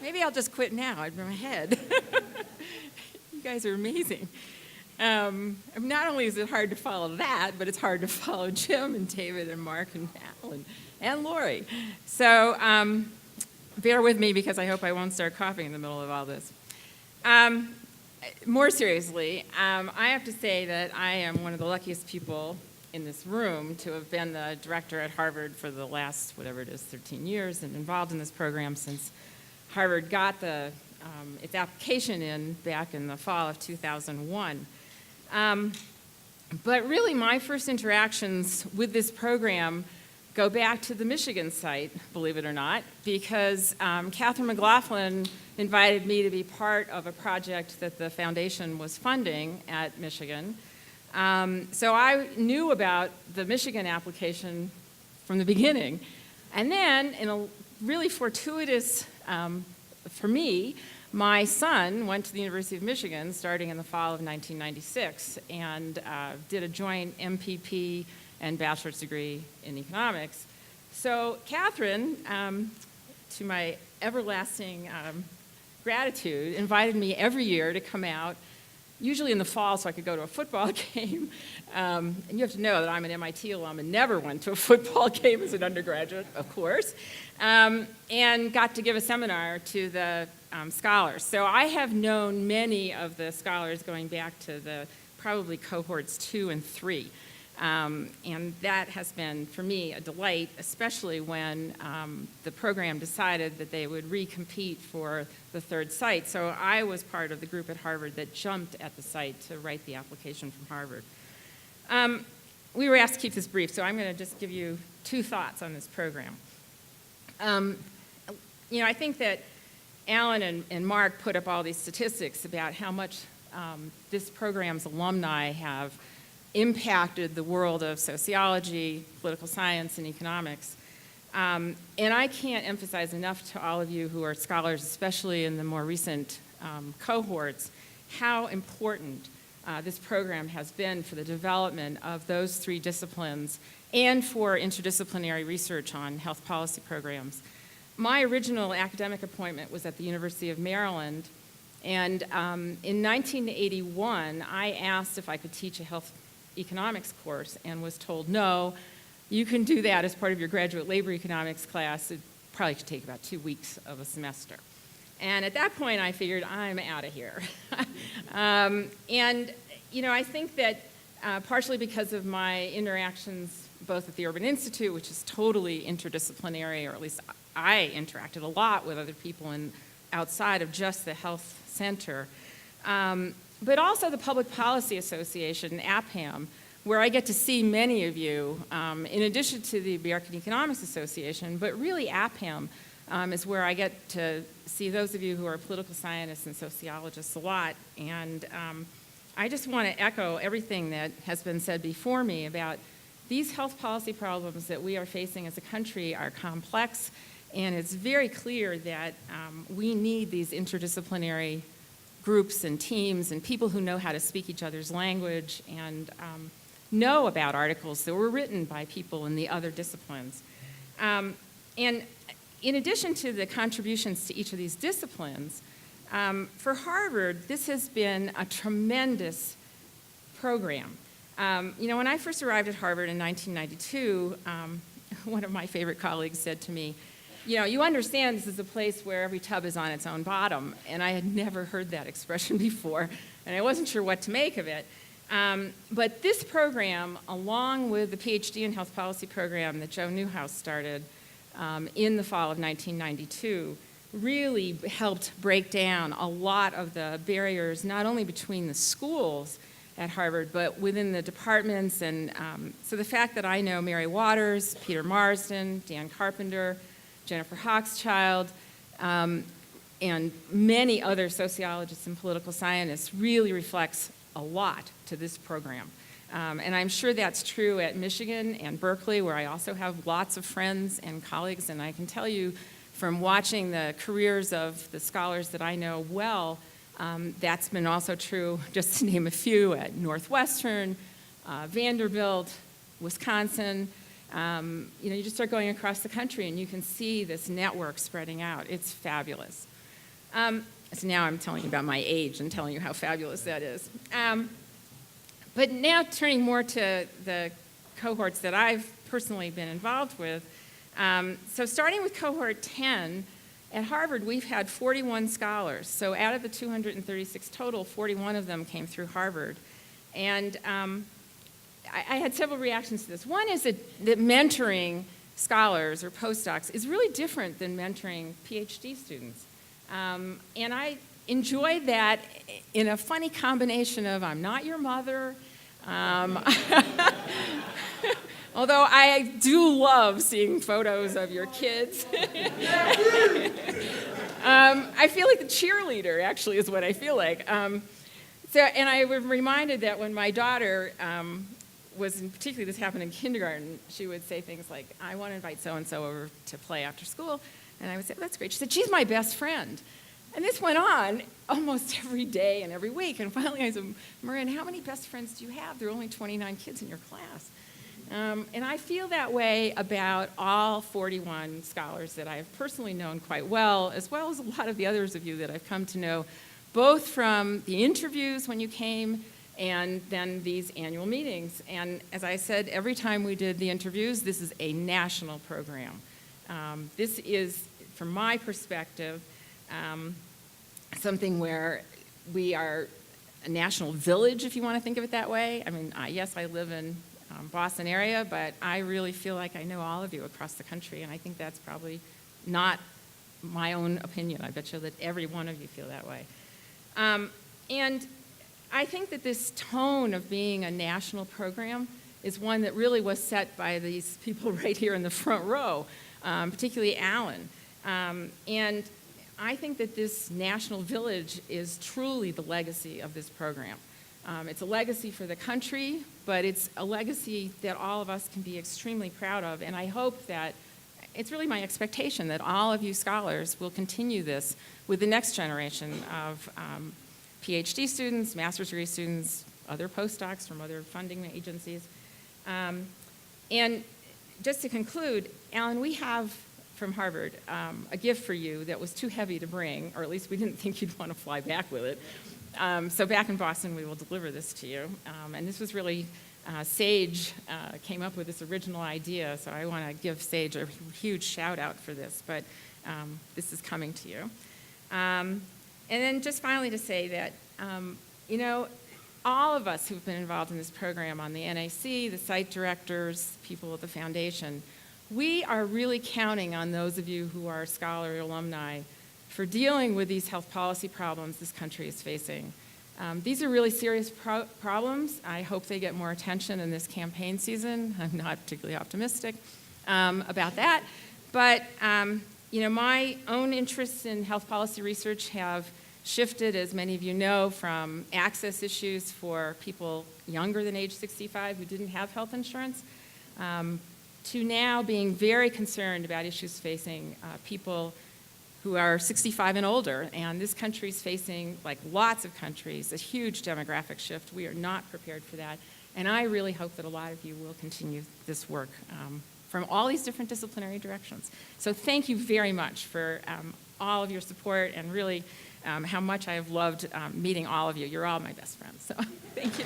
maybe I'll just quit now. I'm ahead. You guys are amazing. Not only is it hard to follow that, but it's hard to follow Jim and David and Mark and Al and Lori. So bear with me because I hope I won't start coughing in the middle of all this. More seriously, I have to say that I am one of the luckiest people in this room to have been the director at Harvard for the last, whatever it is, 13 years and involved in this program since Harvard got its application in back in the fall of 2001. But really my first interactions with this program go back to the Michigan site, believe it or not, because Katherine McLaughlin invited me to be part of a project that the foundation was funding at Michigan. So I knew about the Michigan application from the beginning. And then, in a really fortuitous, for me, my son went to the University of Michigan starting in the fall of 1996 and did a joint MPP and bachelor's degree in economics. So Katherine, to my everlasting gratitude, invited me every year to come out, usually in the fall so I could go to a football game. And you have to know that I'm an MIT alum and never went to a football game as an undergraduate, of course, and got to give a seminar to the scholars. So I have known many of the scholars going back to the probably cohorts 2 and 3. And that has been, for me, a delight, especially when the program decided that they would recompete for the third site. So I was part of the group at Harvard that jumped at the site to write the application from Harvard. We were asked to keep this brief, so I'm going to just give you 2 thoughts on this program. I think that Alan and Mark put up all these statistics about how much this program's alumni have impacted the world of sociology, political science, and economics. And I can't emphasize enough to all of you who are scholars, especially in the more recent cohorts, how important this program has been for the development of those 3 disciplines and for interdisciplinary research on health policy programs. My original academic appointment was at the University of Maryland, and in 1981, I asked if I could teach a health economics course and was told, no, you can do that as part of your graduate labor economics class. It probably could take about 2 weeks of a semester. And at that point, I figured, I'm out of here. I think that partially because of my interactions both at the Urban Institute, which is totally interdisciplinary, or at least I interacted a lot with other people outside of just the health center, but also the Public Policy Association, APHAM, where I get to see many of you, in addition to the American Economics Association, but really APHAM is where I get to see those of you who are political scientists and sociologists a lot. And I just want to echo everything that has been said before me about these health policy problems that we are facing as a country are complex, and it's very clear that we need these interdisciplinary groups and teams and people who know how to speak each other's language and know about articles that were written by people in the other disciplines. And in addition to the contributions to each of these disciplines, for Harvard, this has been a tremendous program. When I first arrived at Harvard in 1992, one of my favorite colleagues said to me, you understand this is a place where every tub is on its own bottom, and I had never heard that expression before, and I wasn't sure what to make of it. But this program, along with the PhD in Health Policy program that Joe Newhouse started in the fall of 1992, really helped break down a lot of the barriers, not only between the schools at Harvard, but within the departments. And so the fact that I know Mary Waters, Peter Marsden, Dan Carpenter, Jennifer Hochschild, and many other sociologists and political scientists really reflects a lot to this program. And I'm sure that's true at Michigan and Berkeley, where I also have lots of friends and colleagues, and I can tell you from watching the careers of the scholars that I know well, that's been also true, just to name a few, at Northwestern, Vanderbilt, Wisconsin. You just start going across the country and you can see this network spreading out. It's fabulous. So now I'm telling you about my age and telling you how fabulous that is. But now turning more to the cohorts that I've personally been involved with. So starting with cohort 10, at Harvard we've had 41 scholars. So out of the 236 total, 41 of them came through Harvard. And I had several reactions to this. One is that mentoring scholars or postdocs is really different than mentoring PhD students. And I enjoyed that in a funny combination of I'm not your mother, although I do love seeing photos of your kids. I feel like the cheerleader, actually, is what I feel like. And I was reminded that when my daughter particularly this happened in kindergarten, she would say things like, I want to invite so-and-so over to play after school. And I would say, oh, that's great. She said, she's my best friend. And this went on almost every day and every week. And finally I said, Marin, how many best friends do you have? There are only 29 kids in your class. And I feel that way about all 41 scholars that I have personally known quite well as a lot of the others of you that I've come to know, both from the interviews when you came and then these annual meetings. And as I said, every time we did the interviews, this is a national program. This is, from my perspective, something where we are a national village, if you want to think of it that way. I mean, yes, I live in Boston area, but I really feel like I know all of you across the country, and I think that's probably not my own opinion. I bet you that every one of you feel that way. And I think that this tone of being a national program is one that really was set by these people right here in the front row, particularly Alan. And I think that this national village is truly the legacy of this program. It's a legacy for the country, but it's a legacy that all of us can be extremely proud of, and I hope that it's really my expectation that all of you scholars will continue this with the next generation of PhD students, master's degree students, other postdocs from other funding agencies. And just to conclude, Alan, we have from Harvard a gift for you that was too heavy to bring, or at least we didn't think you'd want to fly back with it. So back in Boston, we will deliver this to you. And this was really, Sage came up with this original idea, so I want to give Sage a huge shout out for this, but this is coming to you. And then just finally to say that, you know, all of us who've been involved in this program on the NAC, the site directors, people at the foundation, we are really counting on those of you who are scholar alumni for dealing with these health policy problems this country is facing. These are really serious problems. I hope they get more attention in this campaign season. I'm not particularly optimistic about that. But you know, my own interests in health policy research have shifted, as many of you know, from access issues for people younger than age 65 who didn't have health insurance, to now being very concerned about issues facing people who are 65 and older. And this country is facing, like lots of countries, a huge demographic shift. We are not prepared for that. And I really hope that a lot of you will continue this work from all these different disciplinary directions. So thank you very much for all of your support and really how much I have loved meeting all of you. You're all my best friends, so thank you.